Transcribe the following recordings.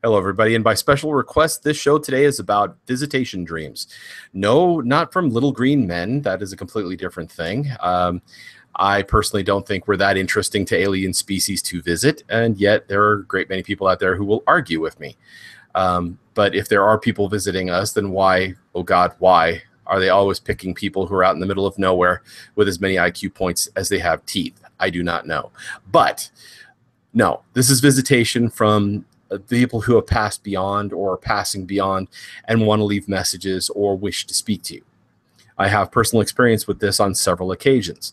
Hello, everybody. And by special request, this show today is about visitation dreams. No, not from little green men. That is a completely different thing. I personally don't think we're that interesting to alien species to visit, and yet there are a great many people out there who will argue with me. But if there are people visiting us, then why, oh God, why are they always picking people who are out in the middle of nowhere with as many IQ points as they have teeth? I do not know. But no, this is visitation from people who have passed beyond or are passing beyond and want to leave messages or wish to speak to you. I have personal experience with this on several occasions,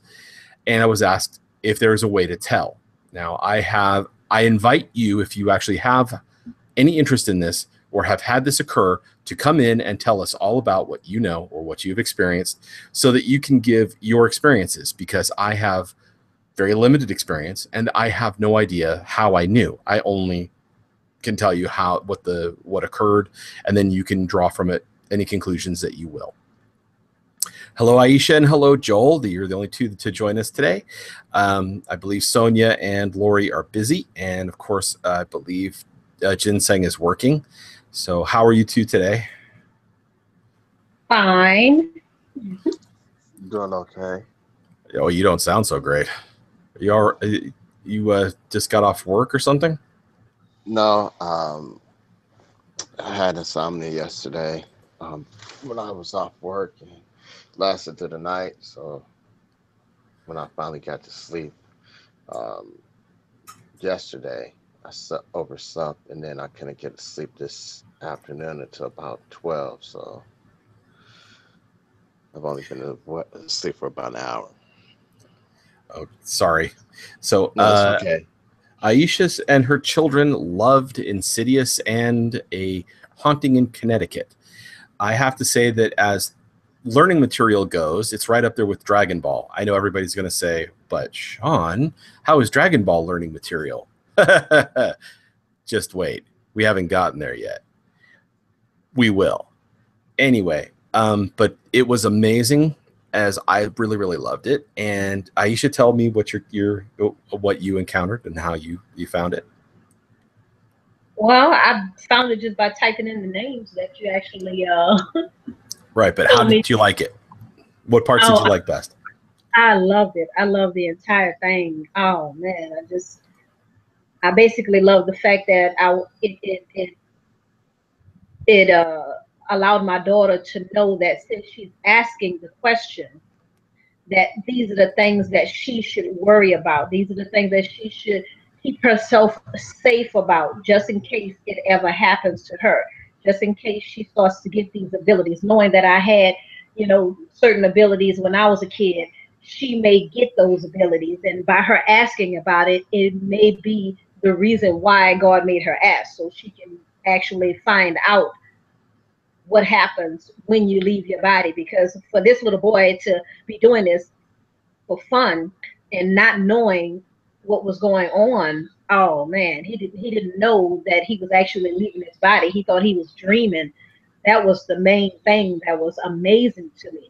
and I was asked if there's a way to tell. Now, I invite you, if you actually have any interest in this or have had this occur, to come in and tell us all about what you know or what you've experienced so that you can give your experiences, because I have very limited experience and I have no idea how I knew. I only can tell you what occurred, and then you can draw from it any conclusions that you will. Hello, Aisha, and hello, Joel. You're the only two to join us today. I believe Sonia and Lori are busy, and of course, I believe Ginseng is working. So how are you two today? Fine. Doing okay. Oh, you don't sound so great. You just got off work or something? No, I had insomnia yesterday when I was off work, and lasted through the night. So when I finally got to sleep yesterday, I overslept, and then I couldn't get to sleep this afternoon until about 12. So I've only been asleep for about an hour. Oh, sorry. So No, that's okay. Aisha and her children loved Insidious and A Haunting in Connecticut. I have to say that as learning material goes, it's right up there with Dragon Ball. I know everybody's going to say, but Sean, how is Dragon Ball learning material? Just wait. We haven't gotten there yet. We will. Anyway, but it was amazing, as I really, really loved it. And Aisha, tell me what what you encountered and how you found it. Well, I found it just by typing in the names that you actually Right, but how did you like it? What parts did you like best? I loved it. I loved the entire thing. Oh man, I basically love the fact that it allowed my daughter to know that since she's asking the question, that these are the things that she should worry about. These are the things that she should keep herself safe about, just in case it ever happens to her, just in case she starts to get these abilities, knowing that I had, certain abilities when I was a kid. She may get those abilities, and by her asking about it, it may be the reason why God made her ask, so she can actually find out what happens when you leave your body. Because for this little boy to be doing this for fun and not knowing what was going on, oh man, he didn't know that he was actually leaving his body. He thought he was dreaming. That was the main thing that was amazing to me,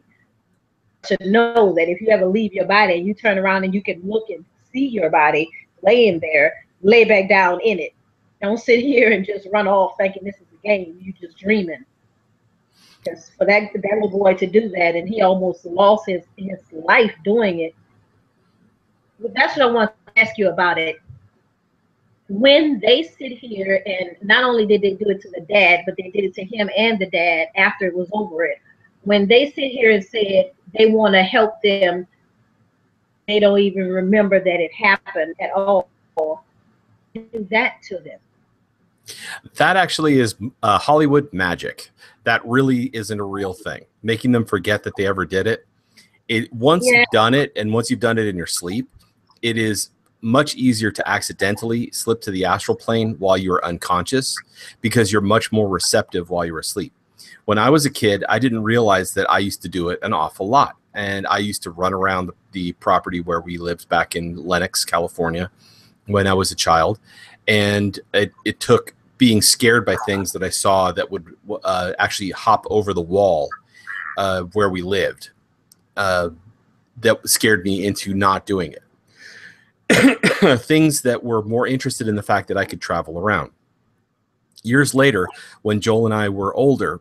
to know that if you ever leave your body and you turn around and you can look and see your body laying there, lay back down in it. Don't sit here and just run off thinking this is a game. You just dreaming. Because for that little boy to do that, and he almost lost his life doing it. But that's what I want to ask you about it. When they sit here, and not only did they do it to the dad, but they did it to him and the dad after it was over it. When they sit here and said they want to help them, they don't even remember that it happened at all. Do that to them. That actually is Hollywood magic. That really isn't a real thing. Making them forget that they ever did it. Once you've done it, and once you've done it in your sleep, it is much easier to accidentally slip to the astral plane while you're unconscious, because you're much more receptive while you're asleep. When I was a kid, I didn't realize that I used to do it an awful lot. And I used to run around the property where we lived back in Lenox, California, when I was a child. And it took being scared by things that I saw that would actually hop over the wall where we lived, that scared me into not doing it. Things that were more interested in the fact that I could travel around. Years later, when Joel and I were older,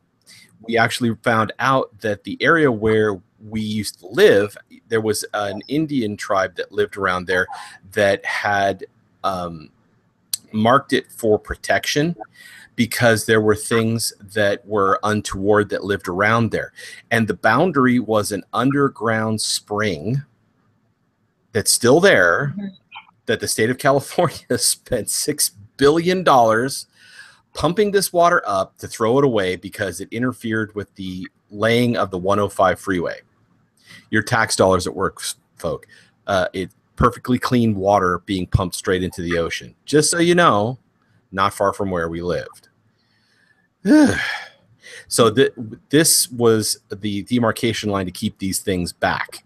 we actually found out that the area where we used to live, there was an Indian tribe that lived around there that had marked it for protection because there were things that were untoward that lived around there. And the boundary was an underground spring that's still there, that the state of California spent $6 billion pumping this water up to throw it away because it interfered with the laying of the 105 freeway. Your tax dollars at work, folk. It's perfectly clean water being pumped straight into the ocean. Just so you know, not far from where we lived. So this was the demarcation line to keep these things back.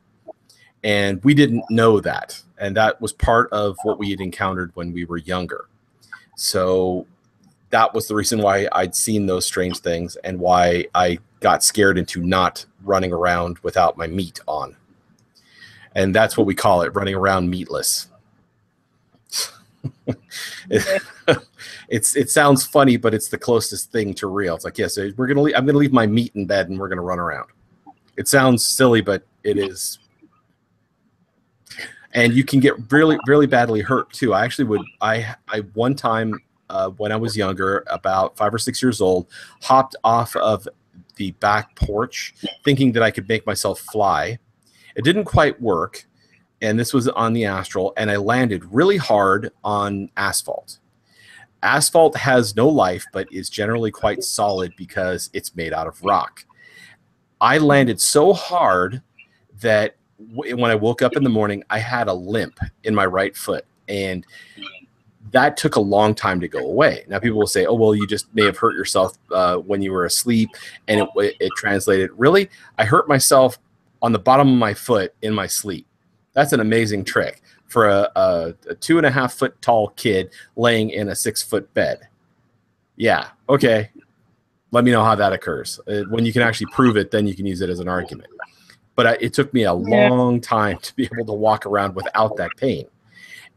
And we didn't know that. And that was part of what we had encountered when we were younger. So that was the reason why I'd seen those strange things and why I got scared into not running around without my meat on. And that's what we call it, running around meatless. It sounds funny, but it's the closest thing to real. It's like, yes, I'm gonna leave my meat in bed and we're gonna run around. It sounds silly, but it is. And you can get really, really badly hurt too. I actually I one time when I was younger, about 5 or 6 years old, hopped off of the back porch thinking that I could make myself fly. It didn't quite work. And this was on the astral, and I landed really hard on asphalt. Asphalt has no life, but is generally quite solid because it's made out of rock. I landed so hard that when I woke up in the morning, I had a limp in my right foot, and that took a long time to go away. Now, people will say, oh, well, you just may have hurt yourself when you were asleep, and it translated. Really? I hurt myself on the bottom of my foot in my sleep. That's an amazing trick for a 2.5 foot tall kid laying in a 6 foot bed. Yeah. Okay. Let me know how that occurs. When you can actually prove it, then you can use it as an argument. But it took me a long time to be able to walk around without that pain.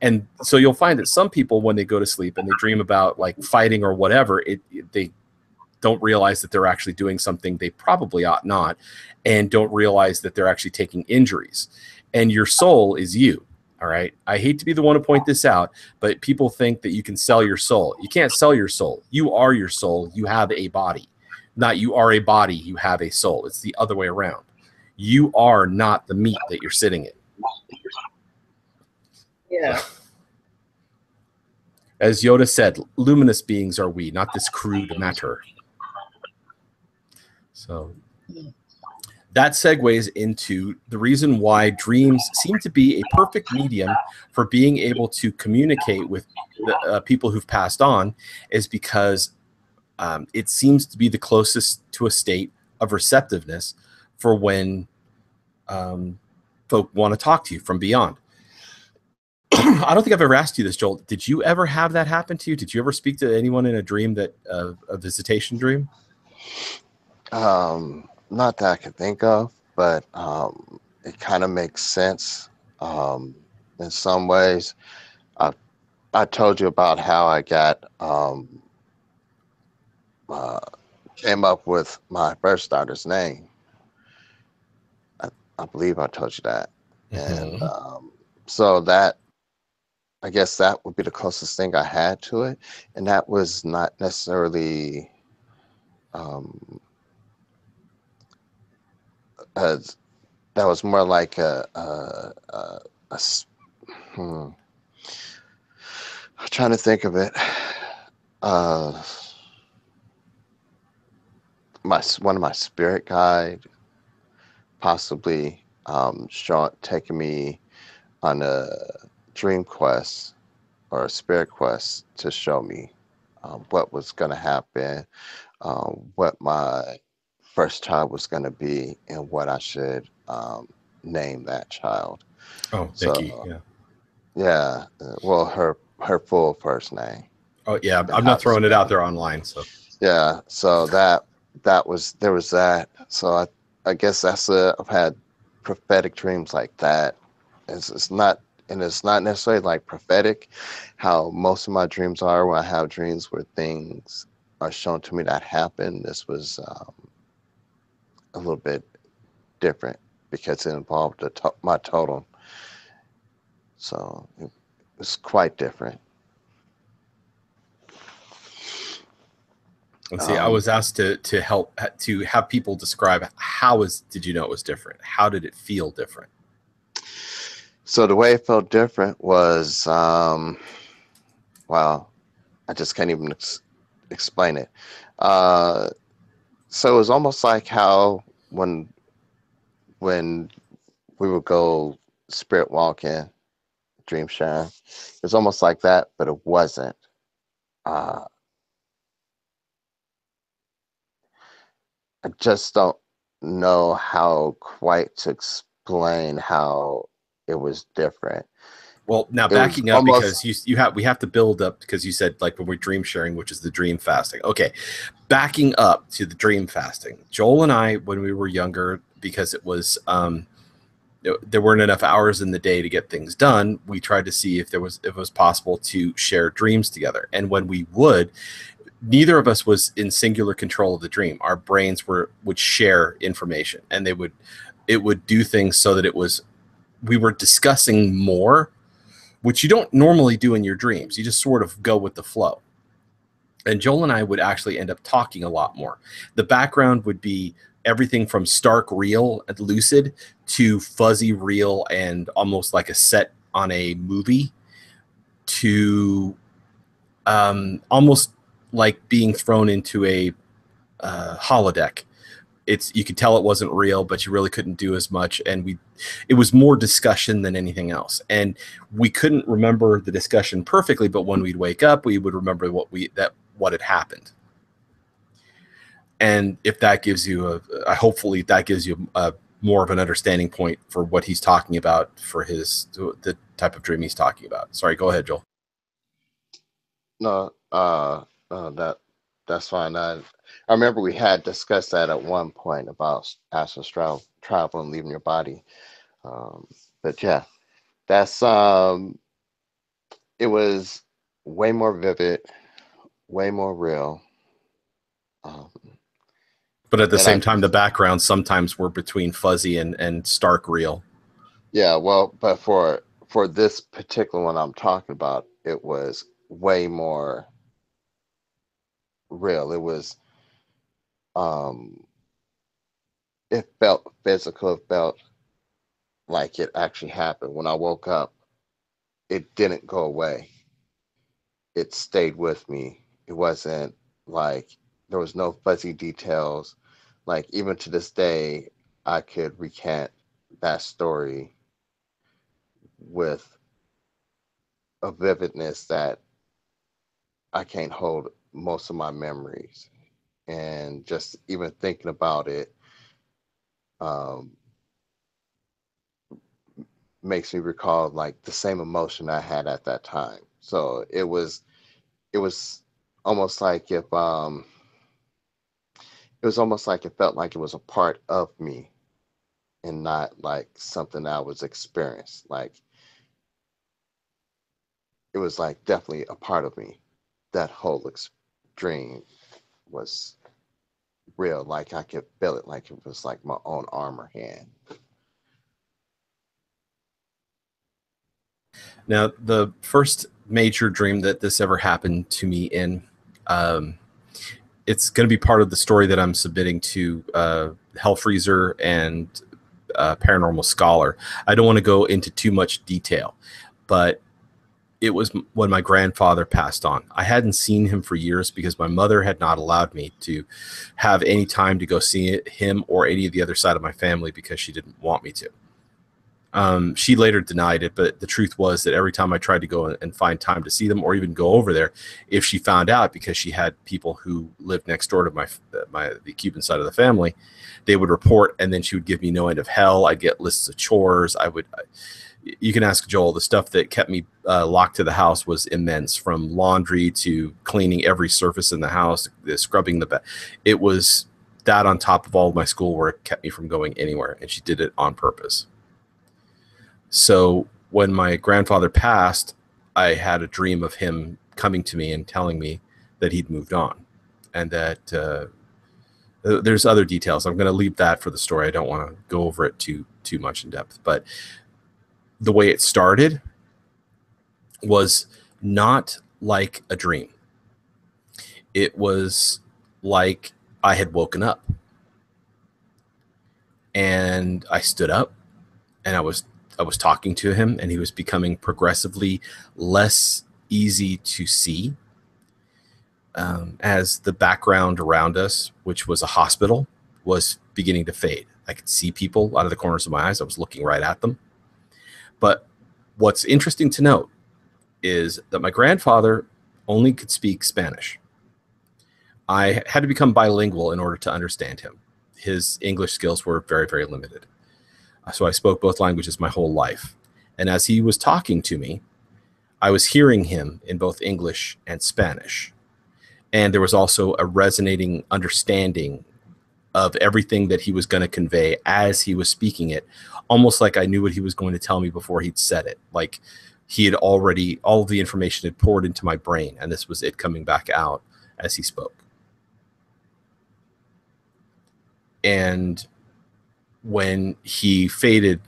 And so you'll find that some people, when they go to sleep and they dream about like fighting or whatever, they don't realize that they're actually doing something they probably ought not, and don't realize that they're actually taking injuries. And your soul is you. All right. I hate to be the one to point this out, but people think that you can sell your soul. You can't sell your soul. You are your soul. You have a body. Not you are a body. You have a soul. It's the other way around. You are not the meat that you're sitting in. Yeah. As Yoda said, luminous beings are we, not this crude matter. So that segues into the reason why dreams seem to be a perfect medium for being able to communicate with the, people who've passed on, is because it seems to be the closest to a state of receptiveness for when folk want to talk to you from beyond. I don't think I've ever asked you this, Joel. Did you ever have that happen to you? Did you ever speak to anyone in a dream that a visitation dream? Not that I can think of, but it kind of makes sense in some ways. I told you about how I got came up with my first daughter's name. I believe I told you that. Mm-hmm. And so that, I guess that would be the closest thing I had to it. And that was not necessarily that was more like I'm trying to think of it. One of my spirit guide, possibly taking me on a dream quest or a spirit quest to show me what was going to happen, what my first child was going to be, and what I should name that child. Oh, Vicky. Yeah. Yeah. Well, her full first name. Oh, yeah. I'm not throwing it out there online. So. Yeah. So there was that. So I guess I've had prophetic dreams like that. It's not necessarily like prophetic, how most of my dreams are, when I have dreams where things are shown to me that happened, this was a little bit different because it involved my totem. So it was quite different. Let's see. I was asked to help to have people describe did you know it was different? How did it feel different? So the way it felt different was, well, I just can't even explain it. So it was almost like how when we would go spirit walking, dream sharing, it was almost like that, but it wasn't. I just don't know how quite to explain how it was different. Well, now backing up, because we have to build up, because you said like when we're dream sharing, which is the dream fasting. Okay, backing up to the dream fasting. Joel and I, when we were younger, because it was there weren't enough hours in the day to get things done, we tried to see if it was possible to share dreams together. And when we would, neither of us was in singular control of the dream. Our brains would share information, and it would do things so that we were discussing more, which you don't normally do in your dreams. You just sort of go with the flow. And Joel and I would actually end up talking a lot more. The background would be everything from stark real and lucid to fuzzy real and almost like a set on a movie to almost like being thrown into a holodeck. You could tell it wasn't real, but you really couldn't do as much. And it was more discussion than anything else. And we couldn't remember the discussion perfectly, but when we'd wake up, we would remember what had happened. And if that gives you hopefully that gives you a more of an understanding point for what he's talking about for the type of dream he's talking about. Sorry, go ahead, Joel. No, that's fine. I remember we had discussed that at one point about astral travel and leaving your body. But yeah, that's it was way more vivid, way more real. But at the same time, the backgrounds sometimes were between fuzzy and stark real. Yeah, well, but for this particular one I'm talking about, it was way more real. It was it felt physical, it felt like it actually happened. When I woke up, it didn't go away. It stayed with me. It wasn't like there was no fuzzy details. Like even to this day, I could recant that story with a vividness that I can't hold most of my memories. And just even thinking about it makes me recall like the same emotion I had at that time. So it was almost like if it was almost like it felt like it was a part of me and not like something that I was experienced. Like it was like definitely a part of me. That whole dream was real. Like I could feel it, like it was like my own arm or hand. Now, the first major dream that this ever happened to me in, it's going to be part of the story that I'm submitting to Hellfreezer and Paranormal Scholar. I don't want to go into too much detail, but it was when my grandfather passed on. I hadn't seen him for years because my mother had not allowed me to have any time to go see him or any of the other side of my family because she didn't want me to. She later denied it, but the truth was that every time I tried to go and find time to see them or even go over there, if she found out, because she had people who lived next door to the Cuban side of the family, they would report, and then she would give me no end of hell. I'd get lists of chores. You can ask Joel. The stuff that kept me locked to the house was immense, from laundry to cleaning every surface in the house, scrubbing the bed. It was that on top of all of my schoolwork kept me from going anywhere, and she did it on purpose. So when my grandfather passed, I had a dream of him coming to me and telling me that he'd moved on. and that there's other details. I'm going to leave that for the story. I don't want to go over it too much in depth, but the way it started was not like a dream. It was like I had woken up, and I stood up, and I was talking to him, and he was becoming progressively less easy to see, as the background around us, which was a hospital, was beginning to fade. I could see people out of the corners of my eyes. I was looking right at them. But what's interesting to note is that my grandfather only could speak Spanish. I had to become bilingual in order to understand him. His English skills were very, very limited. So I spoke both languages my whole life. And as he was talking to me, I was hearing him in both English and Spanish. And there was also a resonating understanding of everything that he was going to convey as he was speaking it, almost like I knew what he was going to tell me before he'd said it. Like he had already, all of the information had poured into my brain, and this was it coming back out as he spoke. And when he faded,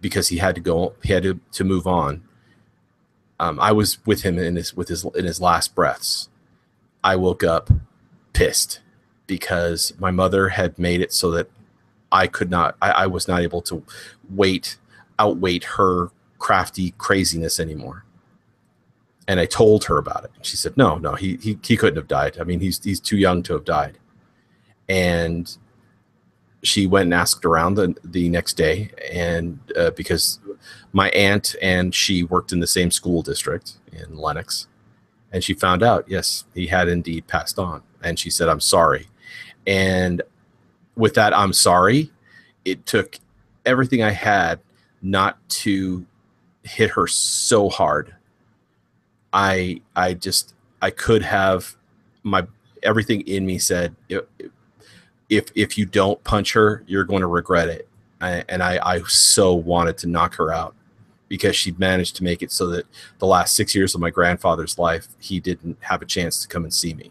because he had to go, he had to move on, I was with him in his last breaths. I woke up pissed because my mother had made it so that I was not able to outweight her crafty craziness anymore. And I told her about it. She said, no, he couldn't have died. I mean, he's too young to have died. And she went and asked around the next day, and because my aunt and she worked in the same school district in Lenox, and she found out, yes, he had indeed passed on. And she said, I'm sorry. And with that, I'm sorry, it took everything I had not to hit her so hard. I could have, everything in me said, if you don't punch her, you're going to regret it. And I so wanted to knock her out, because she'd managed to make it so that the last 6 years of my grandfather's life, he didn't have a chance to come and see me.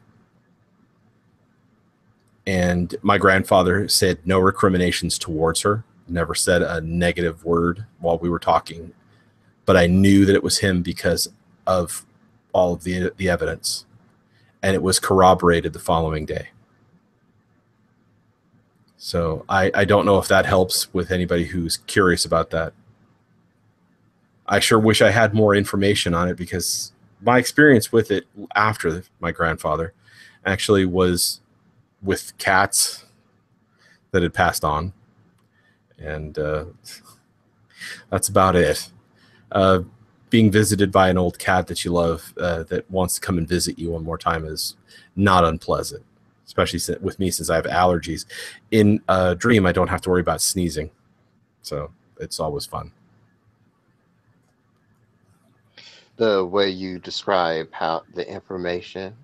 And my grandfather said no recriminations towards her, never said a negative word while we were talking. But I knew that it was him because of all of the evidence. And it was corroborated the following day. So I don't know if that helps with anybody who's curious about that. I sure wish I had more information on it, because my experience with it after my grandfather actually was with cats that had passed on. And that's about it. Being visited by an old cat that you love that wants to come and visit you one more time is not unpleasant, especially with me, since I have allergies. In a dream, I don't have to worry about sneezing. So it's always fun. The way you describe how the information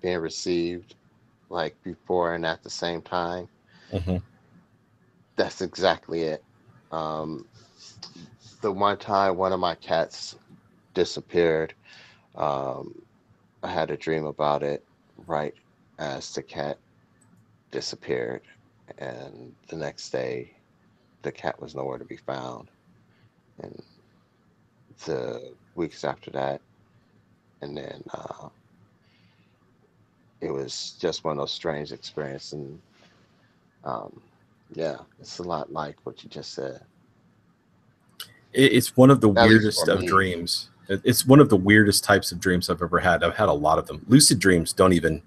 being received, like before and at the same time, that's exactly it. The one time one of my cats disappeared, I had a dream about it right as the cat disappeared, and the next day the cat was nowhere to be found. And the weeks after that, and then it was just one of those strange experiences. And yeah, it's a lot like what you just said. It's one of the weirdest of dreams. It's one of the weirdest types of dreams I've ever had. I've had a lot of them. Lucid dreams don't even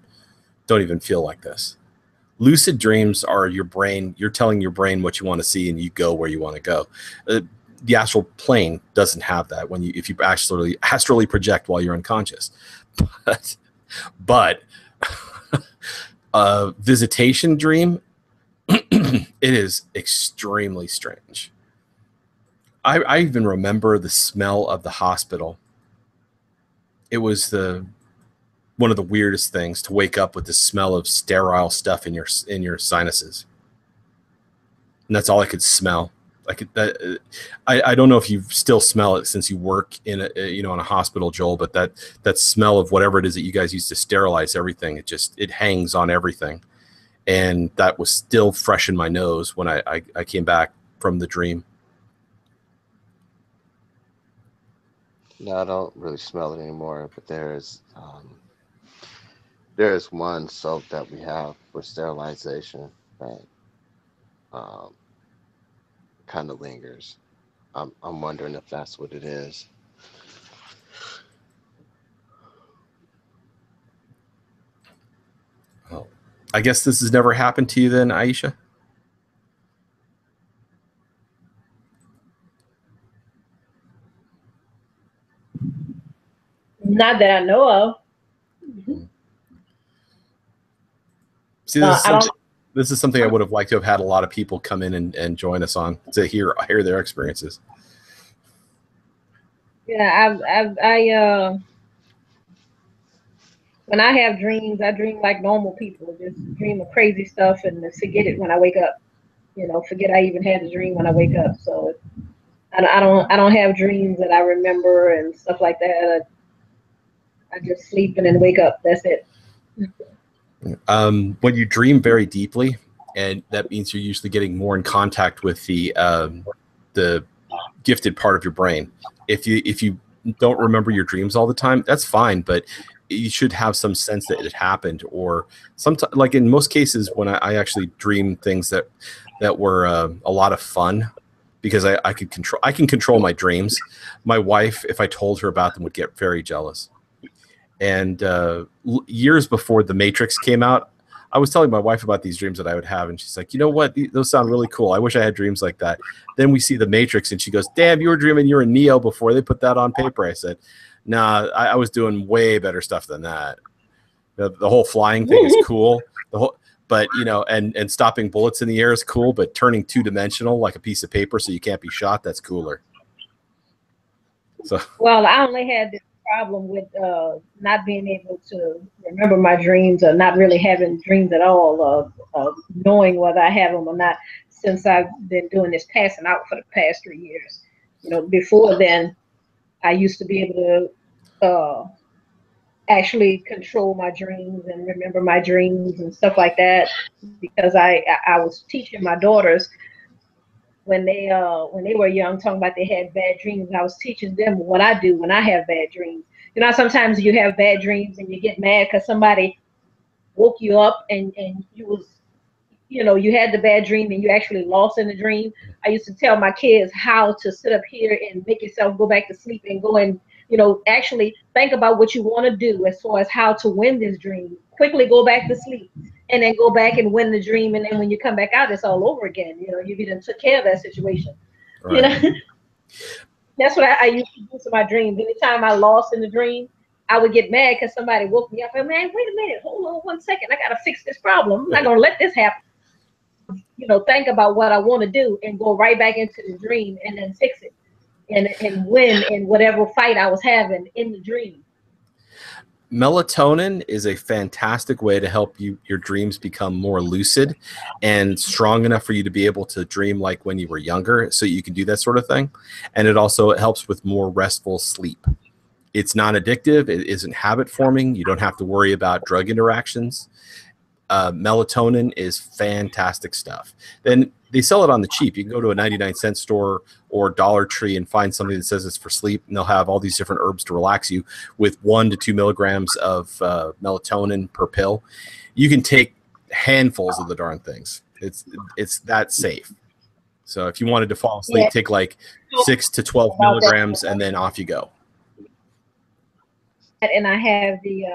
feel like this. Lucid dreams are your brain. You're telling your brain what you want to see, and you go where you want to go. The astral plane doesn't have that if you astrally project while you're unconscious. But a visitation dream, it is extremely strange. I even remember the smell of the hospital. It was one of the weirdest things to wake up with the smell of sterile stuff in your sinuses. And that's all I could smell. I don't know if you still smell it since you work in in a hospital, Joel, but that smell of whatever it is that you guys use to sterilize everything, it hangs on everything. And that was still fresh in my nose when I came back from the dream. No, I don't really smell it anymore, but there is one soap that we have for sterilization that kind of lingers. I'm wondering if that's what it is. Oh, I guess this has never happened to you then, Aisha? Not that I know of. See, this is something I would have liked to have had a lot of people come in and join us on to hear their experiences. Yeah, I when I have dreams, I dream like normal people. Just dream of crazy stuff and forget it when I wake up. Forget I even had the dream when I wake up. So I don't have dreams that I remember and stuff like that. I just sleep and then wake up. That's it. When you dream very deeply, and that means you're usually getting more in contact with the gifted part of your brain. If you don't remember your dreams all the time, that's fine, but you should have some sense that it happened. Or sometimes, like in most cases, when I actually dream things that were a lot of fun, because I can control my dreams. My wife, if I told her about them, would get very jealous. And years before The Matrix came out, I was telling my wife about these dreams that I would have, and she's like, you know what? Those sound really cool. I wish I had dreams like that. Then we see The Matrix, and she goes, damn, you were dreaming you were Neo before they put that on paper. I said, nah, I was doing way better stuff than that. The whole flying thing is cool. But and stopping bullets in the air is cool, but turning two-dimensional like a piece of paper so you can't be shot, that's cooler. So well, I only had this problem with not being able to remember my dreams, or not really having dreams at all, knowing whether I have them or not, since I've been doing this passing out for the past 3 years. Before then, I used to be able to actually control my dreams and remember my dreams and stuff like that, because I was teaching my daughters when they were young, talking about they had bad dreams. I was teaching them what I do when I have bad dreams. Sometimes you have bad dreams and you get mad because somebody woke you up and you had the bad dream and you actually lost in the dream. I used to tell my kids how to sit up here and make yourself go back to sleep and go and actually think about what you want to do as far as how to win this dream. Quickly go back to sleep and then go back and win the dream. And then when you come back out, it's all over again. You've even took care of that situation. right. That's what I used to do to my dreams. Anytime I lost in the dream, I would get mad because somebody woke me up. And man, wait a minute, hold on 1 second. I got to fix this problem. I'm not going to let this happen. Think about what I want to do and go right back into the dream and then fix it and win in whatever fight I was having in the dream. Melatonin is a fantastic way to help your dreams become more lucid and strong enough for you to be able to dream like when you were younger, so you can do that sort of thing. And it also helps with more restful sleep. It's non-addictive. It isn't habit forming. You don't have to worry about drug interactions. Melatonin is fantastic stuff. Then they sell it on the cheap. You can go to a 99-cent store or Dollar Tree and find something that says it's for sleep, and they'll have all these different herbs to relax you with 1 to 2 milligrams of melatonin per pill. You can take handfuls of the darn things. It's that safe. So if you wanted to fall asleep, take like 6 to 12 milligrams, and then off you go. And I have the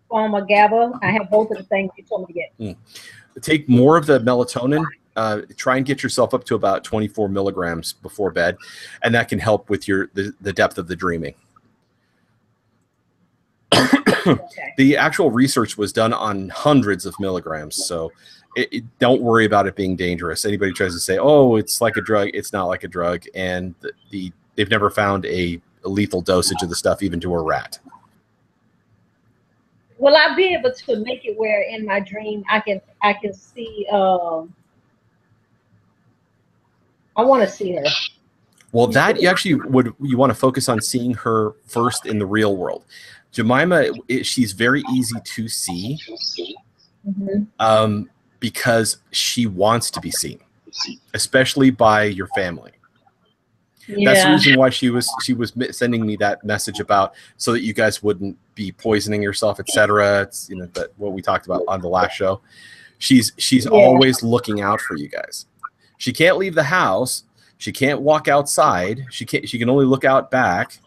form of GABA. I have both of the things you told me to get. Take more of the melatonin. Try and get yourself up to about 24 milligrams before bed, and that can help with the depth of the dreaming. Okay. The actual research was done on hundreds of milligrams, so don't worry about it being dangerous. Anybody tries to say, "Oh, it's like a drug," it's not like a drug, and they've never found a lethal dosage of the stuff, even to a rat. Will I be able to make it where in my dream I can see I want to see her. Well, that you actually you want to focus on seeing her first in the real world. Jemima, she's very easy to see because she wants to be seen, especially by your family. Yeah. That's the reason why she was sending me that message about so that you guys wouldn't be poisoning yourself, etc. It's that what we talked about on the last show. She's always looking out for you guys. She can't leave the house. She can't walk outside. She can only look out back,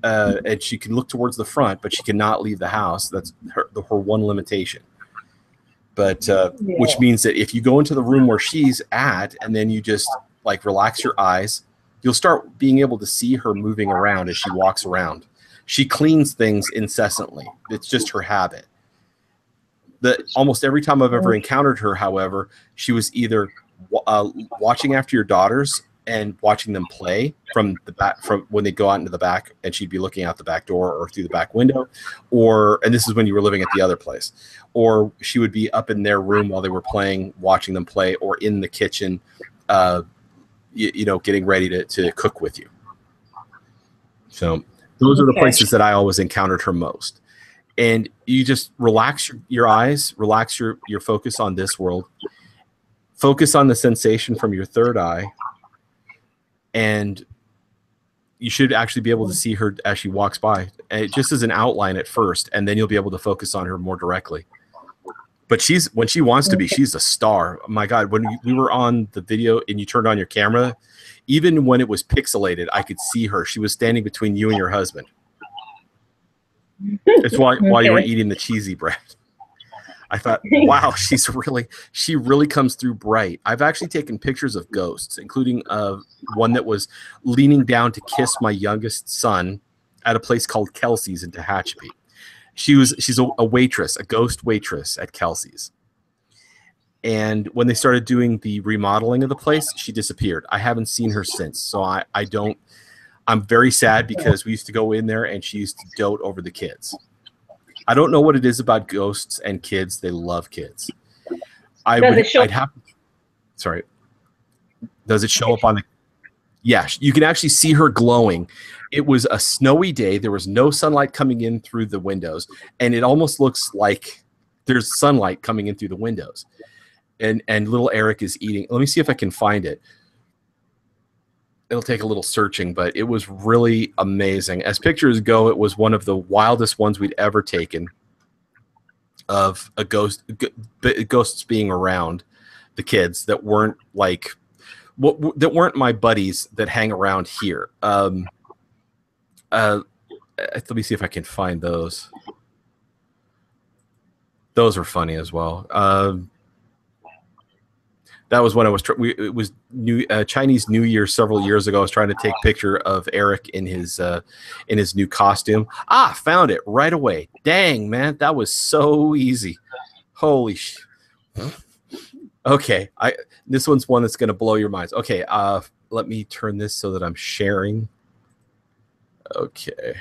and she can look towards the front, but she cannot leave the house. That's her one limitation. But which means that if you go into the room where she's at, and then you just like relax your eyes, you'll start being able to see her moving around as she walks around. She cleans things incessantly. It's just her habit. Almost every time I've ever encountered her, however, she was either watching after your daughters and watching them play from the back, from when they go out into the back, and she'd be looking out the back door or through the back window, and this is when you were living at the other place, or she would be up in their room while they were playing, watching them play, or in the kitchen, getting ready to cook with you. So those are the places that I always encountered her most. And you just relax your eyes, relax your focus on this world, focus on the sensation from your third eye, and you should actually be able to see her as she walks by, just as an outline at first, and then you'll be able to focus on her more directly. But when she wants to be, she's a star. Oh my God, when we were on the video and you turned on your camera, even when it was pixelated, I could see her. She was standing between you and your husband. It's while you were eating the cheesy bread. I thought, wow, she really comes through bright. I've actually taken pictures of ghosts, including one that was leaning down to kiss my youngest son at a place called Kelsey's in Tehachapi. She's a waitress, a ghost waitress at Kelsey's. And when they started doing the remodeling of the place, she disappeared. I haven't seen her since. So I'm very sad because we used to go in there and she used to dote over the kids. I don't know what it is about ghosts and kids. They love kids. Sorry. Does it show up on the? Yeah, you can actually see her glowing. It was a snowy day. There was no sunlight coming in through the windows, and it almost looks like there's sunlight coming in through the windows. And little Eric is eating. Let me see if I can find it. It'll take a little searching, but it was really amazing. As pictures go, it was one of the wildest ones we'd ever taken of a ghosts being around the kids that weren't that weren't my buddies that hang around here. Let me see if I can find those. Those are funny as well. That was when I was. It was Chinese New Year several years ago. I was trying to take a picture of Eric in his new costume. Found it right away. Dang, man, that was so easy. Holy sh! Okay, this one's one that's gonna blow your minds. Okay, let me turn this so that I'm sharing. Okay.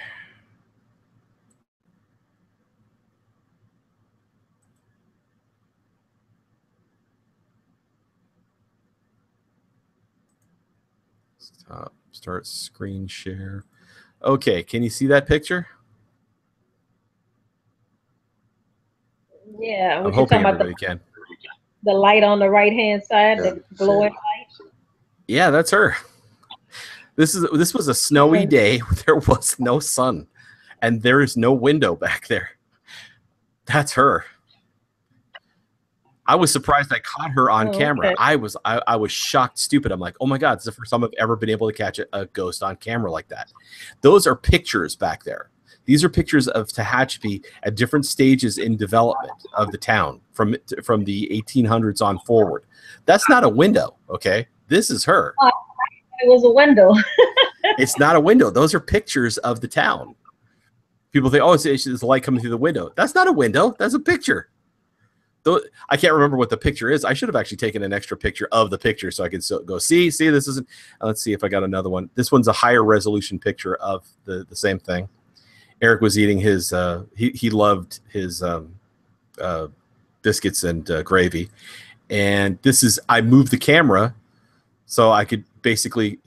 Start screen share. Okay, can you see that picture? Yeah, I'm hoping everybody can. The light on the right-hand side, the glowing light. Yeah, that's her. This was a snowy day. There was no sun, and there is no window back there. That's her. I was surprised I caught her on camera. I was shocked, stupid. I'm like, oh my God, it's the first time I've ever been able to catch a ghost on camera like that. Those are pictures back there. These are pictures of Tehachapi at different stages in development of the town from the 1800s on forward. That's not a window, okay? This is her. It was a window. It's not a window. Those are pictures of the town. People think, oh, it's the light coming through the window. That's not a window. That's a picture. I can't remember what the picture is. I should have actually taken an extra picture of the picture so I could go see this isn't. Let's see if I got another one. This one's a higher resolution picture of the same thing. Eric was eating his he loved his biscuits and gravy, and this is I moved the camera so I could basically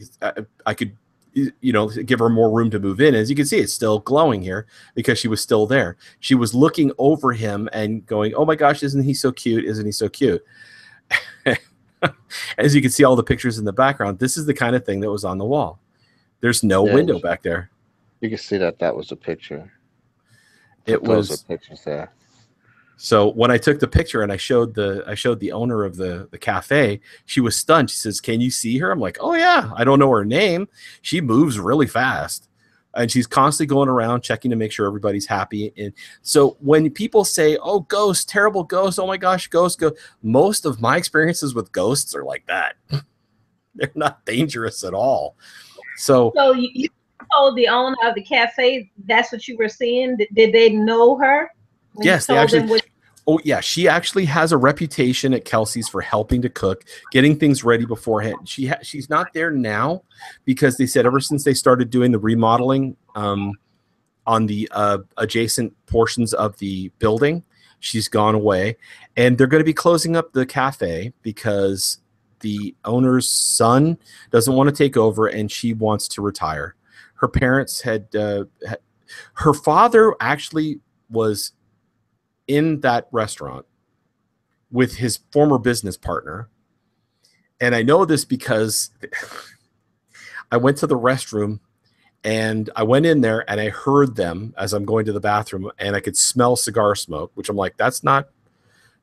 I could, you know, give her more room to move in. As you can see, it's still glowing here because she was still there. She was looking over him and going, oh my gosh, isn't he so cute? Isn't he so cute? As you can see all the pictures in the background, this is the kind of thing that was on the wall. There's no window back there. You can see that was a picture. Those are pictures there. So when I took the picture and I showed the owner of the cafe, she was stunned. She says, "Can you see her?" I'm like, "Oh yeah." I don't know her name. She moves really fast, and she's constantly going around checking to make sure everybody's happy. And so when people say, "Oh, ghosts, terrible ghosts, oh my gosh, ghosts," most of my experiences with ghosts are like that. They're not dangerous at all. So you told the owner of the cafe that's what you were seeing. Did they know her? Yes, they actually. Oh yeah, she actually has a reputation at Kelsey's for helping to cook, getting things ready beforehand. She's not there now because they said ever since they started doing the remodeling on the adjacent portions of the building, she's gone away, and they're going to be closing up the cafe because the owner's son doesn't want to take over, and she wants to retire. Her parents had her father actually was in that restaurant with his former business partner. And I know this because I went to the restroom and I went in there and I heard them as I'm going to the bathroom, and I could smell cigar smoke, which I'm like, that's not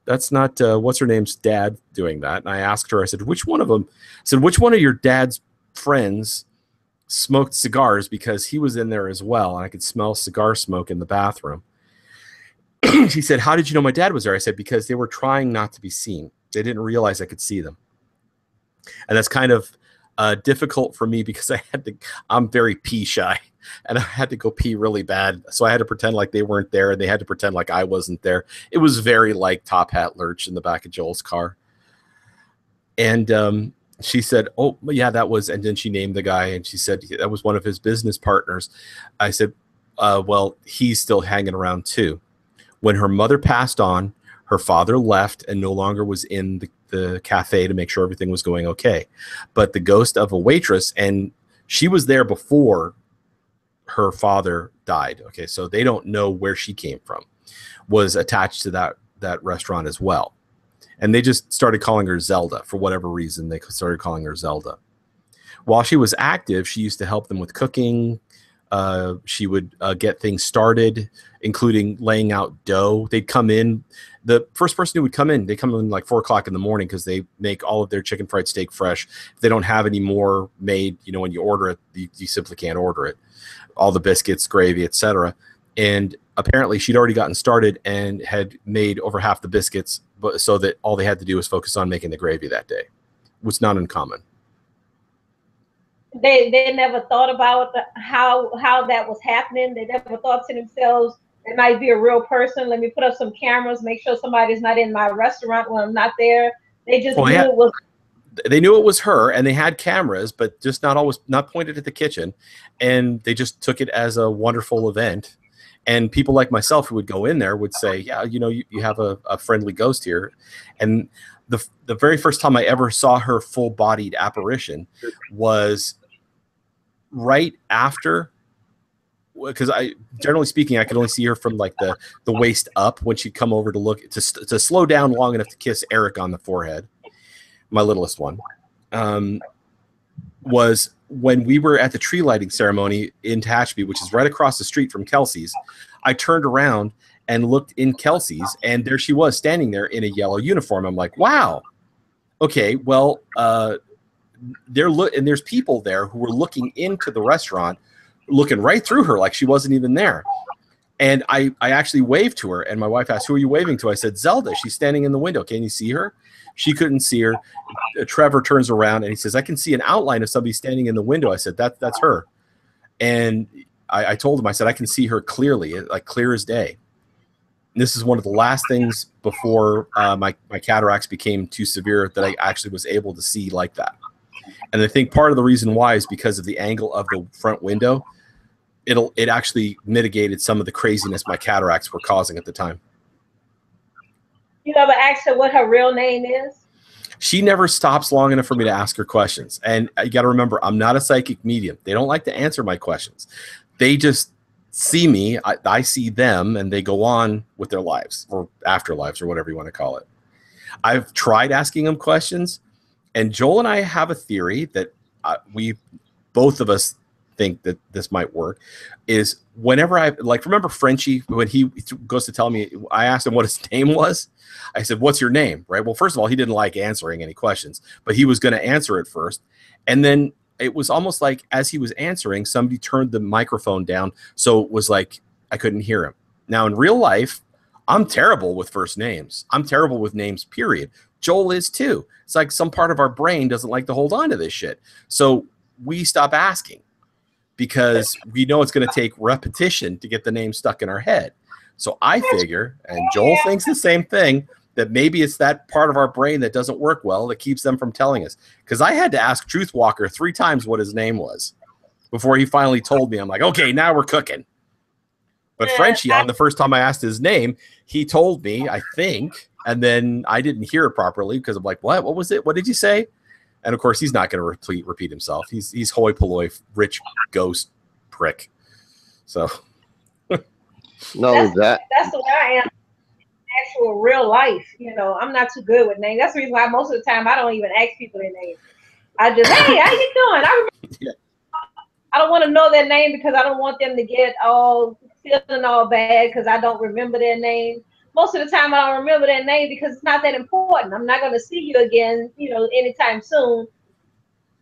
what's her name's dad doing that. And I asked her, I said, which one of them? I said, which one of your dad's friends smoked cigars? Because he was in there as well. And I could smell cigar smoke in the bathroom. She said, how did you know my dad was there? I said, because they were trying not to be seen. They didn't realize I could see them. And that's kind of difficult for me because I'm very pee shy, and I had to go pee really bad. So I had to pretend like they weren't there, and they had to pretend like I wasn't there. It was very like Top Hat Lurch in the back of Joel's car. And she said, oh yeah, that was, and then she named the guy, and she said that was one of his business partners. I said, well, he's still hanging around too. When her mother passed on, her father left and no longer was in the cafe to make sure everything was going okay. But the ghost of a waitress, and she was there before her father died. Okay, so they don't know where she came from, was attached to that restaurant as well. And they just started calling her Zelda for whatever reason. They started calling her Zelda. While she was active, she used to help them with cooking. She would get things started, including laying out dough. They'd come in. The first person who would come in, they come in like 4 o'clock in the morning because they make all of their chicken fried steak fresh. If they don't have any more made, you know, when you order it, you simply can't order it. All the biscuits, gravy, etc. And apparently she'd already gotten started and had made over half the biscuits, but so that all they had to do was focus on making the gravy that day. It was not uncommon. They never thought about how that was happening. They never thought to themselves, it might be a real person. Let me put up some cameras, make sure somebody's not in my restaurant when I'm not there. They just knew it was. They knew it was her, and they had cameras, but just not pointed at the kitchen. And they just took it as a wonderful event. And people like myself who would go in there would say, yeah, you know, you have a friendly ghost here. And the very first time I ever saw her full-bodied apparition was right after, because generally speaking, I could only see her from like the waist up when she'd come over to look to slow down long enough to kiss Eric on the forehead, my littlest one. Was when we were at the tree lighting ceremony in Tehachapi, which is right across the street from Kelsey's. I turned around and looked in Kelsey's, and there she was standing there in a yellow uniform. I'm like, wow, okay, well, and there's people there who were looking into the restaurant, looking right through her like she wasn't even there. And I actually waved to her, and my wife asked, who are you waving to? I said, Zelda, she's standing in the window. Can you see her? She couldn't see her. Trevor turns around and he says, I can see an outline of somebody standing in the window. I said, that's her. And I told him, I said, I can see her clearly, like clear as day. And this is one of the last things before my cataracts became too severe that I actually was able to see like that. And I think part of the reason why is because of the angle of the front window. It actually mitigated some of the craziness my cataracts were causing at the time. You ever asked her what her real name is? She never stops long enough for me to ask her questions. And you got to remember, I'm not a psychic medium. They don't like to answer my questions. They just see me, I see them, and they go on with their lives or afterlives or whatever you want to call it. I've tried asking them questions, and Joel and I have a theory that we both of us think that this might work. Is whenever I remember Frenchie, when he goes to tell me, I asked him what his name was. I said, "What's your name?" Right. Well, first of all, he didn't like answering any questions, but he was going to answer it first. And then it was almost like as he was answering, somebody turned the microphone down. So it was like I couldn't hear him. Now, in real life, I'm terrible with first names. I'm terrible with names, period. Joel is too. It's like some part of our brain doesn't like to hold on to this shit. So we stop asking because we know it's going to take repetition to get the name stuck in our head. So I figure, and Joel thinks the same thing, that maybe it's that part of our brain that doesn't work well that keeps them from telling us. Because I had to ask Truth Walker 3 times what his name was before he finally told me. I'm like, okay, now we're cooking. But Frenchie, on the first time I asked his name, he told me, I think, and then I didn't hear it properly because I'm like, what? What was it? What did you say? And of course, he's not going to repeat himself. He's hoi polloi, rich ghost prick. So, No, that's the way I am. Actual real life, I'm not too good with names. That's the reason why most of the time I don't even ask people their names. I just, hey, how you doing? I don't want to know their name because I don't want them to get feeling all bad because I don't remember their name. Most of the time I don't remember their name because it's not that important. I'm not going to see you again, anytime soon,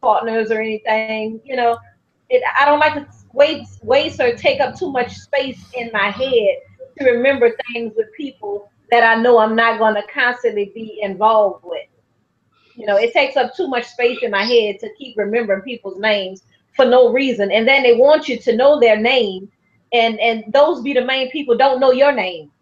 partners or anything. I don't like to waste or take up too much space in my head to remember things with people that I know I'm not going to constantly be involved with. It takes up too much space in my head to keep remembering people's names for no reason. And then they want you to know their name. And those be the main people don't know your name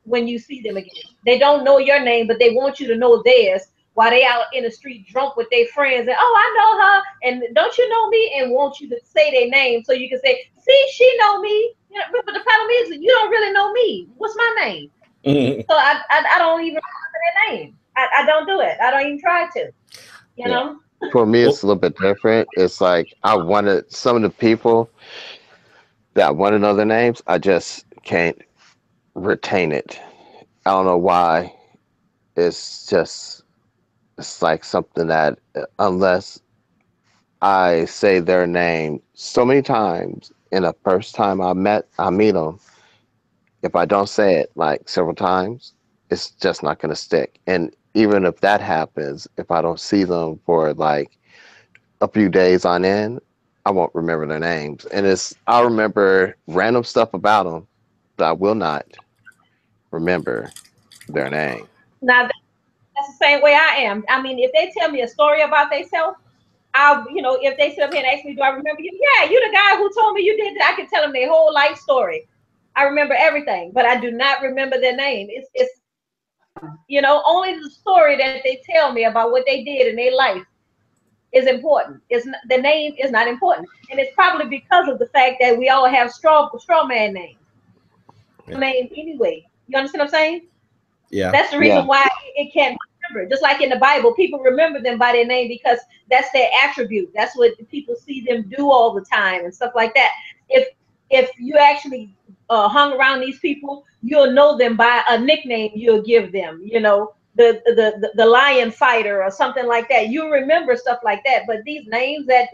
when you see them again. They don't know your name, but they want you to know theirs while they out in the street drunk with their friends. And, oh, I know her. And don't you know me? And want you to say their name so you can say, see, she know me. But the problem is you don't really know me. What's my name? So I don't even remember their name. I don't do it. I don't even try to. You know? For me, it's a little bit different. It's like I wanted some of the people that want to know their names. I just can't retain it. I don't know why. It's like something that unless I say their name so many times in the first time I meet them, if I don't say it like several times, it's just not going to stick. And even if that happens, if I don't see them for like a few days on end, I won't remember their names. And I'll remember random stuff about them, but I will not remember their name. Now, that's the same way I am. I mean, if they tell me a story about themselves, if they sit up here and ask me, do I remember you? Yeah, you the guy who told me you did that. I can tell them their whole life story. I remember everything, but I do not remember their name. It's only the story that they tell me about what they did in their life is important. The name is not important. And it's probably because of the fact that we all have straw man names. Yeah. Name anyway. You understand what I'm saying? Yeah. That's the reason why it can't remember. Just like in the Bible, people remember them by their name because that's their attribute. That's what people see them do all the time and stuff like that. If you actually hung around these people, you'll know them by a nickname you'll give them, the lion fighter or something like that. You remember stuff like that. But these names that,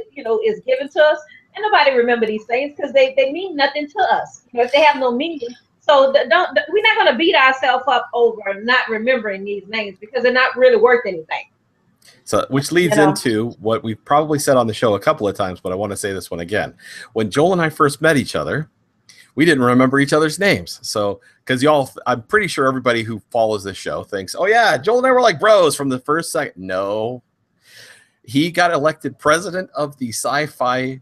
is given to us, and nobody remember these things because they mean nothing to us. If they have no meaning. So we're not going to beat ourselves up over not remembering these names because they're not really worth anything. So, which leads into what we've probably said on the show a couple of times, but I want to say this one again. When Joel and I first met each other, we didn't remember each other's names. So, because I'm pretty sure everybody who follows this show thinks, oh yeah, Joel and I were like bros from the first second. No. He got elected president of the sci-fi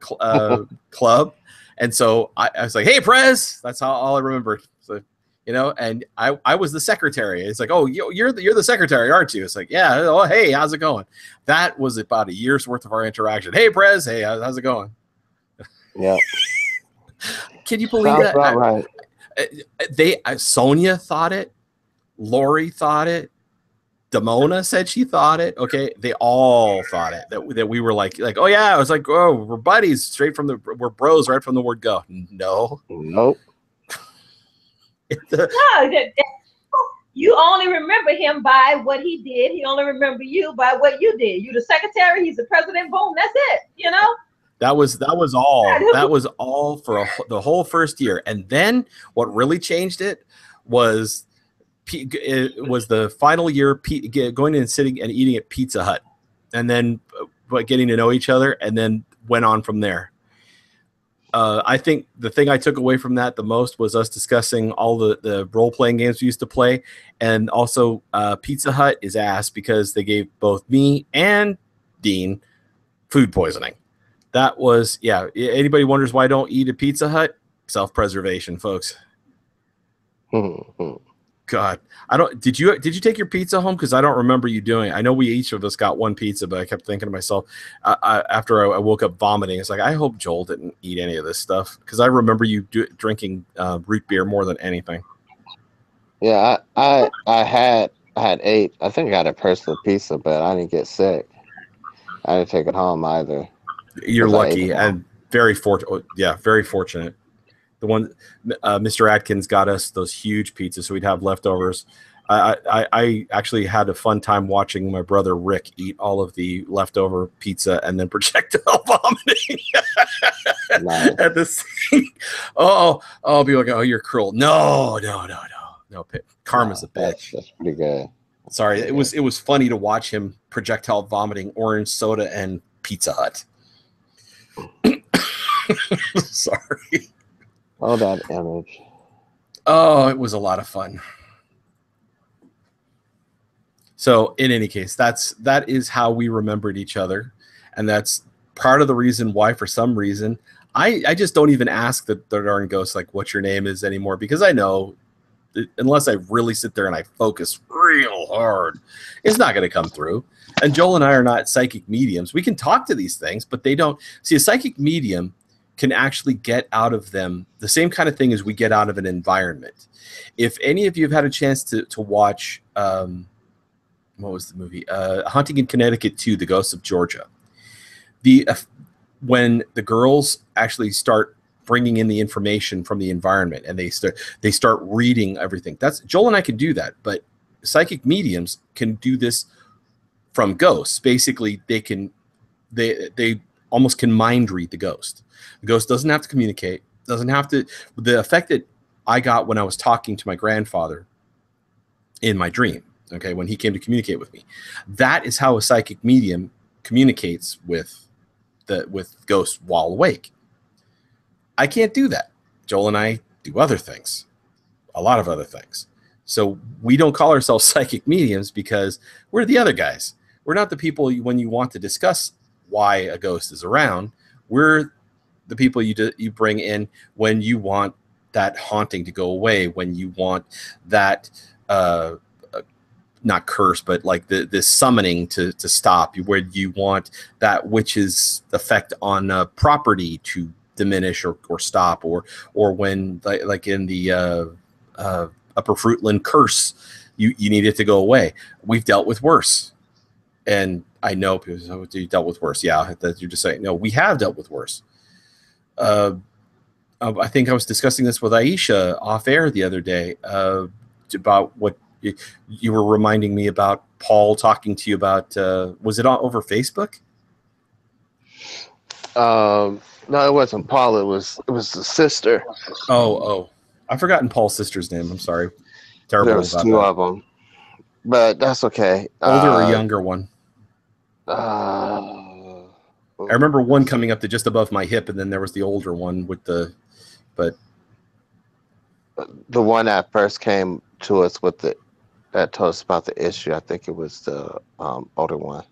club. And so I was like, hey, Prez. That's all I remembered. So, and I was the secretary. It's like, oh, you're the secretary, aren't you? It's like, yeah. Oh, hey, how's it going? That was about a year's worth of our interaction. Hey, Prez. Hey, how's it going? Yeah. Can you believe that? Right. Sonia thought it. Lori thought it. Damona said she thought it. Okay, they all thought it. That we were like, oh yeah, I was like, oh, we're buddies, we're bros, right from the word go. No, Nope. No, you only remember him by what he did. He only remember you by what you did. You the secretary, he's the president. Boom, that's it. You know. That was all. That was all for the whole first year, and then what really changed it was the final year going in and sitting and eating at Pizza Hut, and then getting to know each other, and then went on from there. I think the thing I took away from that the most was us discussing all the role-playing games we used to play. And also Pizza Hut is ass because they gave both me and Dean food poisoning. That was, yeah. Anybody wonders why I don't eat at Pizza Hut? Self-preservation, folks. God, I don't. Did you take your pizza home? Because I don't remember you doing it. I know we each of us got one pizza, but I kept thinking to myself after I woke up vomiting. It's like, I hope Joel didn't eat any of this stuff, because I remember you drinking root beer more than anything. Yeah, I had 8. I think I got a personal pizza, but I didn't get sick. I didn't take it home either. You're lucky and very fortunate. Yeah, very fortunate. The one Mr. Atkins got us those huge pizzas, so we'd have leftovers. I actually had a fun time watching my brother Rick eat all of the leftover pizza and then projectile vomiting at the scene. Oh, people go, oh, you're cruel. No. Karma's a bitch. That's pretty good. Sorry, it was funny to watch him projectile vomiting orange soda and Pizza Hut. Sorry. Oh, that image. Oh, it was a lot of fun. So in any case, that is how we remembered each other. And that's part of the reason why, for some reason, I just don't even ask the darn ghost, like, what your name is anymore, because I know unless I really sit there and I focus real hard, it's not going to come through. And Joel and I are not psychic mediums. We can talk to these things, but they don't. See, a psychic medium can actually get out of them the same kind of thing as we get out of an environment. If any of you have had a chance to watch, what was the movie? Hunting in Connecticut 2, The Ghosts of Georgia. When the girls actually start bringing in the information from the environment and they start reading everything. That's Joel and I can do that, but psychic mediums can do this from ghosts. Basically, they almost can mind read the ghost. The ghost doesn't have to communicate, doesn't have to. The effect that I got when I was talking to my grandfather in my dream, okay, when he came to communicate with me, that is how a psychic medium communicates with ghosts while awake. I can't do that. Joel and I do other things, a lot of other things. So we don't call ourselves psychic mediums because we're the other guys. We're not the people when you want to discuss why a ghost is around. We're the people you bring in when you want that haunting to go away, when you want that not curse, but like this summoning to stop, where you want that witch's effect on property to diminish or stop, or when like in the Upper Fruitland curse, you need it to go away. We've dealt with worse. And I know people say, oh, you dealt with worse. Yeah, that you're just saying, no, we have dealt with worse. I think I was discussing this with Aisha off air the other day about what you were reminding me about. Paul talking to you about, was it over Facebook? No, it wasn't Paul. It was the sister. Oh, I've forgotten Paul's sister's name. I'm sorry. Terrible. There was about two that. of them, but that's okay. Older or younger one? I remember one coming up to just above my hip, and then there was the older one with the one that first came to us with that told us about the issue. I think it was the older one.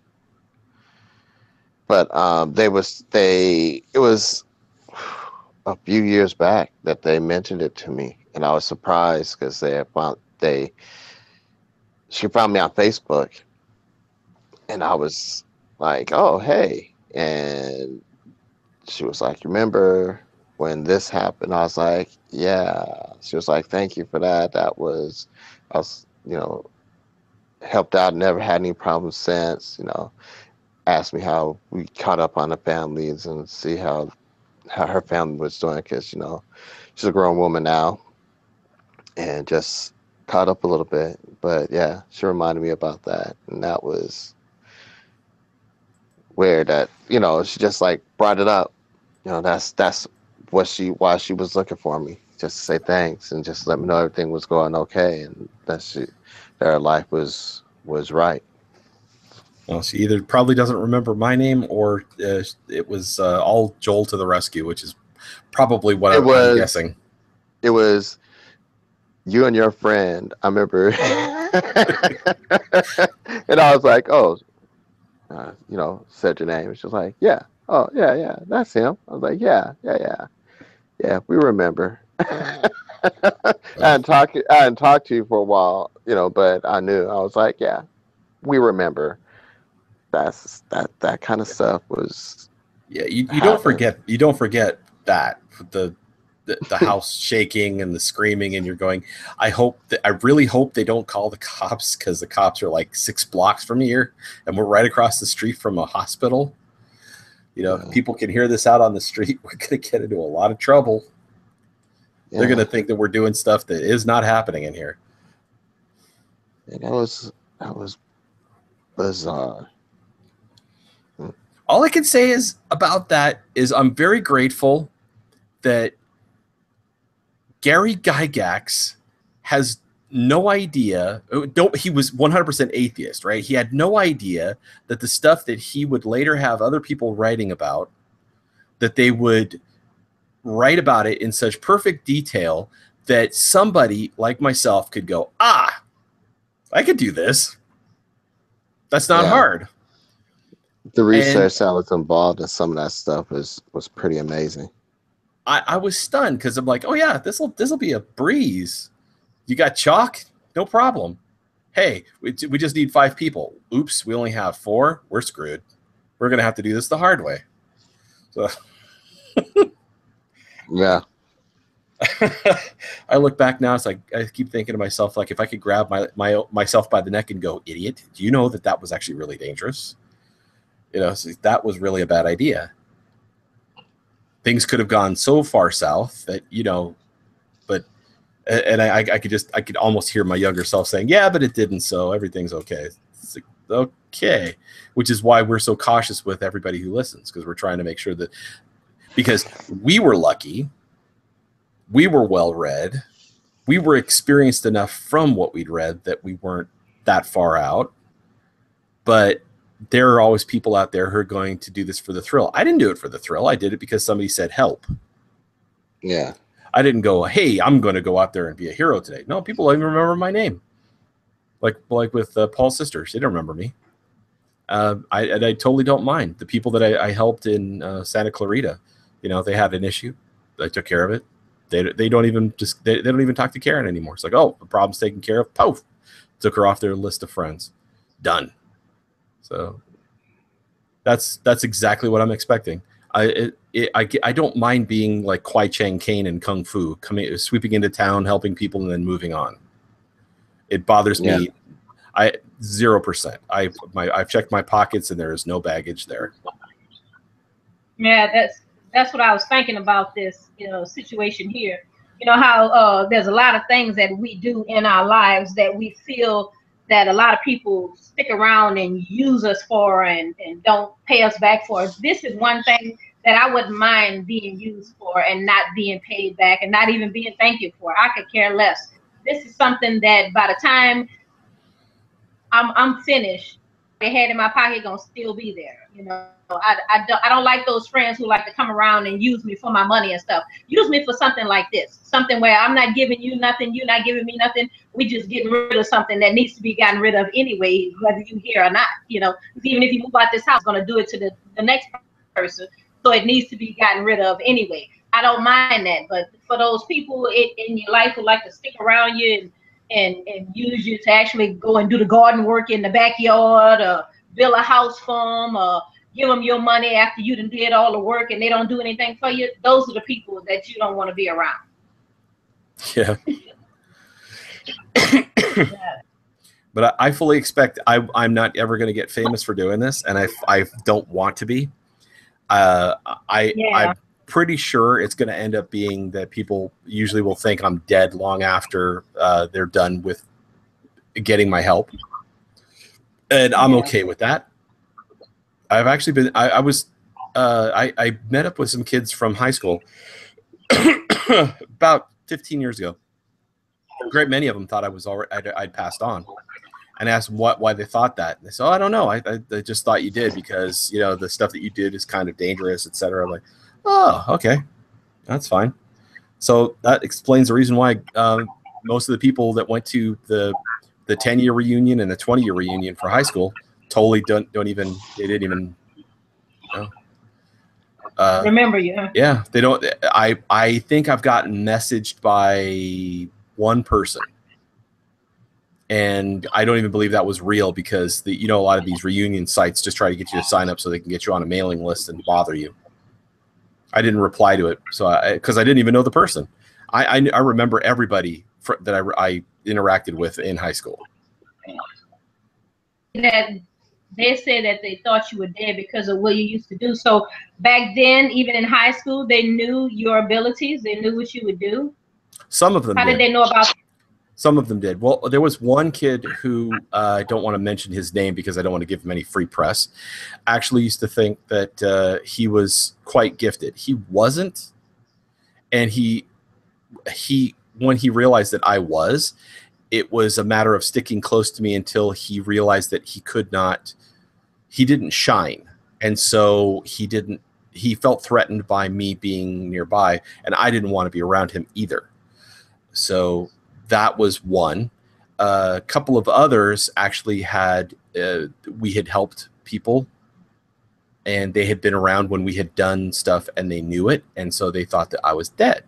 But it was a few years back that they mentioned it to me, and I was surprised because she found me on Facebook, and I was like, "Oh, hey!" And she was like, "Remember when this happened?" I was like, "Yeah." She was like, "Thank you for that. That was, helped out, never had any problems since. You know, asked me how we caught up on the families and see how her family was doing, because you know she's a grown woman now, and just caught up a little bit. But yeah, she reminded me about that, and that was weird. That, you know, she just like brought it up. You know, that's what why she was looking for me, just to say thanks and just let me know everything was going okay, and that her life was right. Well, she either probably doesn't remember my name, or it was all Joel to the rescue, which is probably what It I'm was guessing. it was you and your friend. I remember, and I was like, oh, you know, said your name. She was like, yeah, oh yeah, yeah, that's him. I was like, yeah, yeah, yeah, yeah, we remember. Well, I hadn't talked to you for a while, you know, but I knew. I was like, yeah, we remember. That kind of stuff was yeah, you don't happened. forget that the house shaking and the screaming, and you're going, I really hope they don't call the cops, because the cops are like 6 blocks from here and we're right across the street from a hospital. You know, if Yeah, people can hear this out on the street, we're going to get into a lot of trouble. They're going to yeah, think that we're doing stuff that is not happening in here. yeah, that was bizarre. Mm. All I can say is about that is I'm very grateful that Gary Gygax has no idea. He was 100% atheist, right? He had no idea that the stuff that he would later have other people writing about, that they would write about it in such perfect detail that somebody like myself could go, ah, I could do this. That's not Yeah, hard. the And research that was involved in some of that stuff was pretty amazing. I was stunned, because I'm like, oh yeah, this'll be a breeze. You got chalk? No problem. Hey, we just need 5 people. Oops, we only have 4. We're screwed. We're going to have to do this the hard way. So Yeah, I look back now, it's like I keep thinking to myself, like, if I could grab myself by the neck and go, idiot, do you know that was actually really dangerous? You know, so that was really a bad idea. Things could have gone so far south that, you know, but and I could almost hear my younger self saying, yeah, but it didn't, so everything's okay. It's like, okay, which is why we're so cautious with everybody who listens, because we're trying to make sure that, because we were lucky, we were well read, we were experienced enough from what we'd read that we weren't that far out. But there are always people out there who are going to do this for the thrill. I didn't do it for the thrill. I did it because somebody said help. yeah, I didn't go, hey, I'm going to go out there and be a hero today. No, people don't even remember my name. Like with Paul's sister, she didn't remember me. I totally don't mind. The people that I helped in Santa Clarita, you know, they had an issue. I took care of it. They don't even they don't even talk to Karen anymore. It's like, oh, the problem's taken care of. Poof, took her off their list of friends. Done. So that's exactly what I'm expecting. I don't mind being like Kwai Chang Caine in Kung Fu, sweeping into town, helping people, and then moving on. It bothers yeah, me. 0%. I've checked my pockets and there is no baggage there. Yeah, that's what I was thinking about this, you know, situation here. You know how there's a lot of things that we do in our lives that we feel that a lot of people stick around and use us for, and don't pay us back for. This is one thing that I wouldn't mind being used for and not being paid back and not even being thanked you for. I could care less. This is something that by the time I'm finished, the head in my pocket gonna still be there. You know, I don't like those friends who like to come around and use me for my money and stuff. Use me for something like this, something where I'm not giving you nothing, you're not giving me nothing. We just getting rid of something that needs to be gotten rid of anyway, whether you here or not. You know, even if you move out this house, gonna do it to the next person, so it needs to be gotten rid of anyway. I don't mind that, but for those people in your life who like to stick around you and use you to actually go and do the garden work in the backyard, or build a house for them, or give them your money after you done did all the work and they don't do anything for you. Those are the people that you don't want to be around. Yeah. Yeah. But I fully expect I'm not ever going to get famous for doing this, and I don't want to be. I'm pretty sure it's going to end up being that people usually will think I'm dead long after they're done with getting my help, and I'm okay with that. I've actually been I met up with some kids from high school about 15 years ago. A great many of them thought I was already I'd passed on, and asked them why they thought that. And they said, "Oh, I don't know. I just thought you did because the stuff that you did is kind of dangerous, etc." I'm like, "Oh, okay, that's fine." So that explains the reason why most of the people that went to the 10-year reunion and the 20-year reunion for high school totally didn't even remember you. Huh? Yeah, they don't. I think I've gotten messaged by one person, and I don't even believe that was real because a lot of these reunion sites just try to get you to sign up so they can get you on a mailing list and bother you. I didn't reply to it, because I didn't even know the person. I remember everybody that I interacted with in high school. That they said that they thought you were dead because of what you used to do. So back then, even in high school, they knew your abilities. They knew what you would do. Some of them. How did they know about? Some of them did. Well, there was one kid who I don't want to mention his name because I don't want to give him any free press. Actually used to think that he was quite gifted. He wasn't. And he when he realized that I was, it was a matter of sticking close to me until he realized that he didn't shine. And so he felt threatened by me being nearby, and I didn't want to be around him either. So that was one. A couple of others actually we had helped people, and they had been around when we had done stuff, and they knew it, and so they thought that I was dead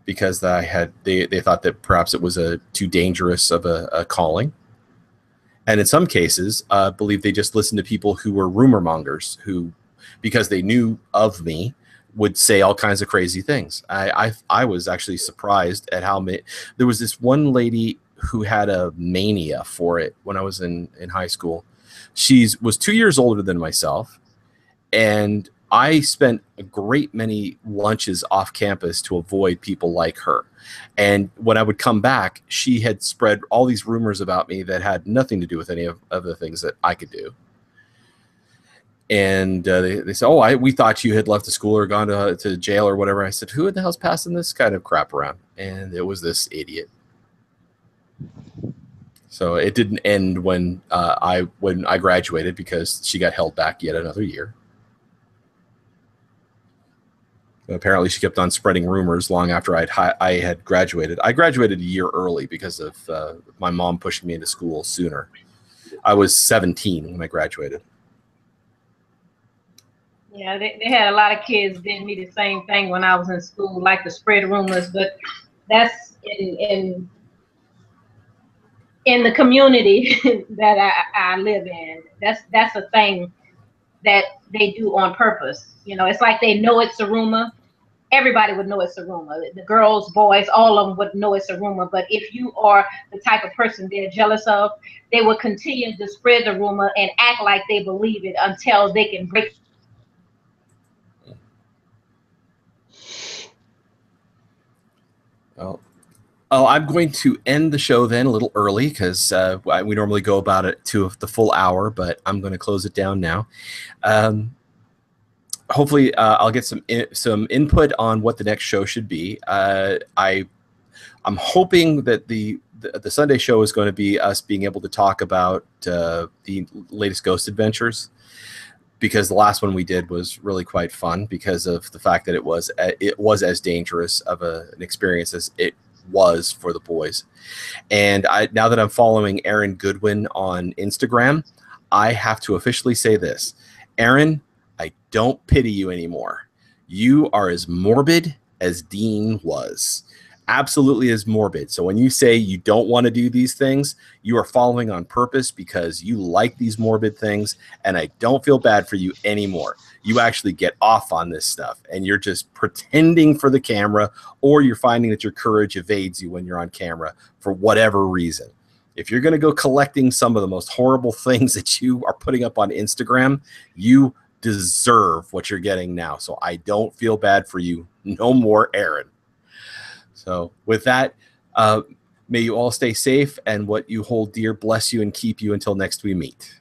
because they thought that perhaps it was too dangerous of a calling. And in some cases, I believe they just listened to people who were rumor mongers who, because they knew of me, would say all kinds of crazy things. I was actually surprised at how many. There was this one lady who had a mania for it when I was in high school. She was 2 years older than myself, and I spent a great many lunches off campus to avoid people like her. And when I would come back, she had spread all these rumors about me that had nothing to do with any of the things that I could do. And they said, "Oh, we thought you had left the school or gone to jail or whatever." I said, "Who in the hell's passing this kind of crap around?" And it was this idiot. So it didn't end when I graduated, because she got held back yet another year. Apparently, she kept on spreading rumors long after I had graduated. I graduated a year early because of my mom pushing me into school sooner. I was 17 when I graduated. Yeah, they had a lot of kids did me the same thing when I was in school, like to spread rumors. But that's in the community that I live in. That's a thing that they do on purpose. It's like they know it's a rumor. Everybody would know it's a rumor. The girls, boys, all of them would know it's a rumor. But if you are the type of person they're jealous of, they will continue to spread the rumor and act like they believe it until they can break. Oh, I'm going to end the show then a little early because we normally go about it to the full hour, but I'm going to close it down now. Hopefully, I'll get some input on what the next show should be. I'm hoping that the Sunday show is going to be us being able to talk about the latest Ghost adventures, because the last one we did was really quite fun because of the fact that it was as dangerous of an experience as it was for the boys. And now that I'm following Aaron Goodwin on Instagram, I have to officially say this. Aaron, I don't pity you anymore. You are as morbid as Dean was. Absolutely as morbid. So when you say you don't want to do these things, you are following on purpose because you like these morbid things, and I don't feel bad for you anymore. You actually get off on this stuff, and you're just pretending for the camera, or you're finding that your courage evades you when you're on camera for whatever reason. If you're going to go collecting some of the most horrible things that you are putting up on Instagram, you deserve what you're getting now. So I don't feel bad for you no more, Aaron. So with that, may you all stay safe, and what you hold dear bless you and keep you until next we meet.